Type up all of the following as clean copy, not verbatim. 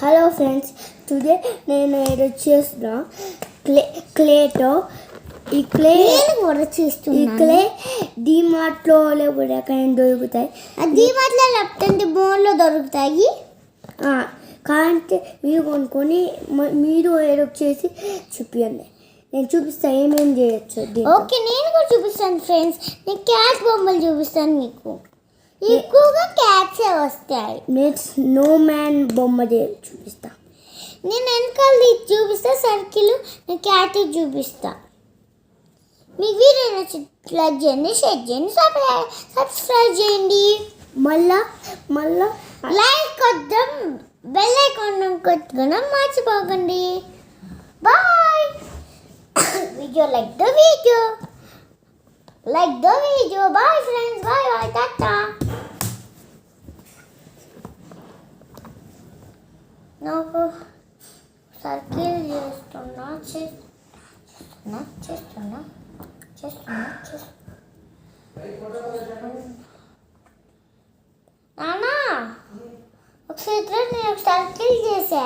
Hello friends, today నేను ఈరోజు చేస్తున్నా క్లేతో. ఈ క్లే డీమార్ట్లో లేకపోతే ఎక్కడైనా దొరుకుతాయి. డీమార్ట్లో లేకపోతే బోన్లో దొరుకుతాయి. కాంటే మీరు కొనుక్కొని మీరు ఏదో చేసి చూపించండి. నేను చూపిస్తాను ఏమేమి చేయొచ్చు. ఓకే, నేను కూడా చూపిస్తాను ఫ్రెండ్స్. నేను క్యాట్ బొమ్మలు చూపిస్తాను. మీకు ఎక్కువగా క్యాట్సే వస్తాయి. నేను స్నో మ్యాన్ బొమ్మ చూపిస్తా. నేను వెనకాల చూపిస్తా సర్కిల్. నేను క్యాట్ చూపిస్తా. మీకు వీడియో నచ్చితే లైక్ చేయండి, షేర్ చేయండి, సబ్స్క్రైబ్ చేయండి. మళ్ళా లైక్ కొట్టడం, బెల్ ఐకాన్ కొట్టడం మర్చిపోకండి. Bye. Video like the video. Bye friends. Bye. Tata. నాకు సర్కిల్ చేస్తున్నా. నానా ఒకసారి నేను సర్కిల్ చేసా.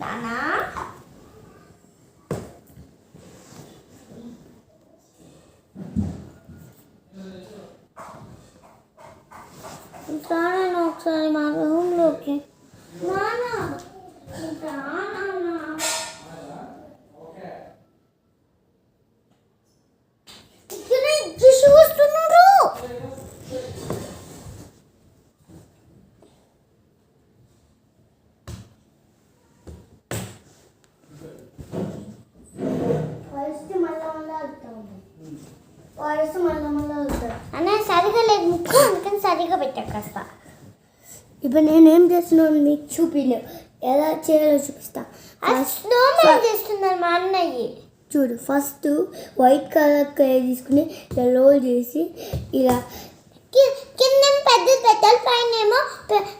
నానా రానా ఒకసారి మా రూమ్లోకి. నానా చూస్తున్నారు. అన్న సరిగా లేదు ముక్కు, అందుకని సరిగా పెట్టాక. ఇప్పుడు నేనేం చేస్తున్నాను మీకు చూపిలే, ఎలా చేయాలో చూపిస్తా. స్నోమ్యాన్ చేస్తున్నారు మా అన్నయ్య. చూడు, ఫస్ట్ వైట్ కలర్ క్లే తీసుకుని ఇలా రోల్ చేసి ఇలా కింద పెద్దది పెట్టాలి,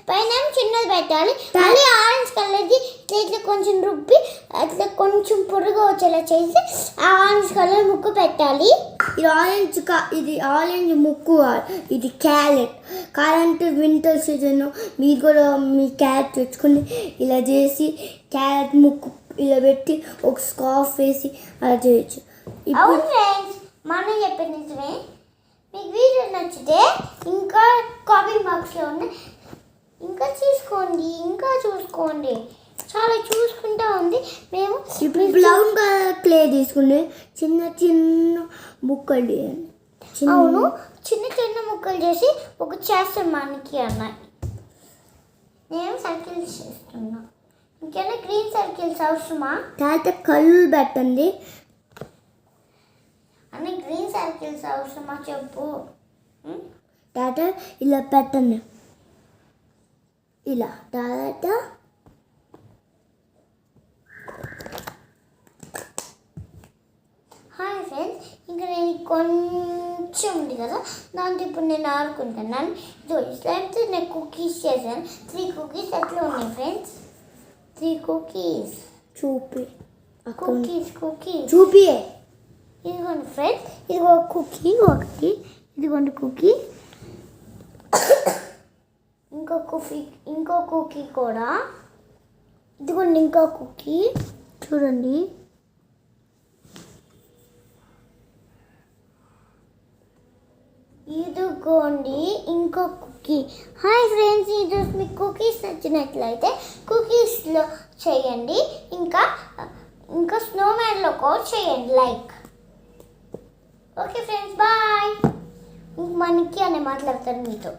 పైన చిన్నది పెట్టాలి. మళ్ళీ ఆరెంజ్ కలర్ది ఇట్లా కొంచెం రుబ్బి అట్లా కొంచెం పొడుగా వచ్చేలా చేసి ఆ ఆరెంజ్ కలర్ ముక్కు పెట్టాలి. ఇది ఆరెంజ్ ముక్కు, ఇది క్యారెట్ వింటర్ సీజన్. మీరు కూడా మీ క్యారెట్ తెచ్చుకొని ఇలా చేసి క్యారెట్ ముక్కు ఇలా పెట్టి ఒక స్కార్ఫ్ వేసి అలా చేయొచ్చు. అవును ఫ్రెండ్స్, మనం చెప్పేది నిజమే. మీకు వీడియో నచ్చితే ఇంకా కామెంట్ బాక్స్లో ఉన్నాయి, ఇంకా చూసుకోండి. చాలా చూసుకుంటా ఉంది. మేము ఇప్పుడు బ్రౌన్ కలర్ క్లే తీసుకుని చిన్న చిన్న ముక్కలు చేయండి. అవును, చిన్న ముక్కలు చేసి ఒక చేస్తాం మనకి అన్నాయి. నేను సర్కిల్స్ చేస్తున్నా. ఇంకేనా గ్రీన్ సర్కిల్స్ అవసరమా? తర్వాత కళ్ళు పెట్టండి. అన్నీ గ్రీన్ సర్కిల్స్ అవసరమా చెప్పు. తర్వాత ఇలా పెట్టండి. ఇలా తర్వాత హాయ్ ఫ్రెండ్స్, ఇంకా నేను కొంచెం ఉంది కదా, దాంతో ఇప్పుడు నేను ఆడుకుంటున్నాను. ఇట్లా నేను కుకీస్ చేశాను. 3 కుకీస్ అట్లా ఉన్నాయి ఫ్రెండ్స్. 3 కుకీస్ చూపి. ఇదిగోండి ఫ్రెండ్స్, ఇదిగో కుకీ ఒకటి. ఇదిగోండి కుకీ. ఇంకో కుకీ కూడా. ఇదిగోండి ఇంకో కుకీ, చూడండి. ఇదిగోండి ఇంకో కుకీ. హాయ్ ఫ్రెండ్స్, ఈరోజు మీకు కుకీస్ నచ్చినట్లయితే కుకీస్లో చేయండి. ఇంకా స్నోమ్యాన్లో కూడా చేయండి లైక్. Okay friends, bye. మనకి అనే మాట్లాడతాను మీతో.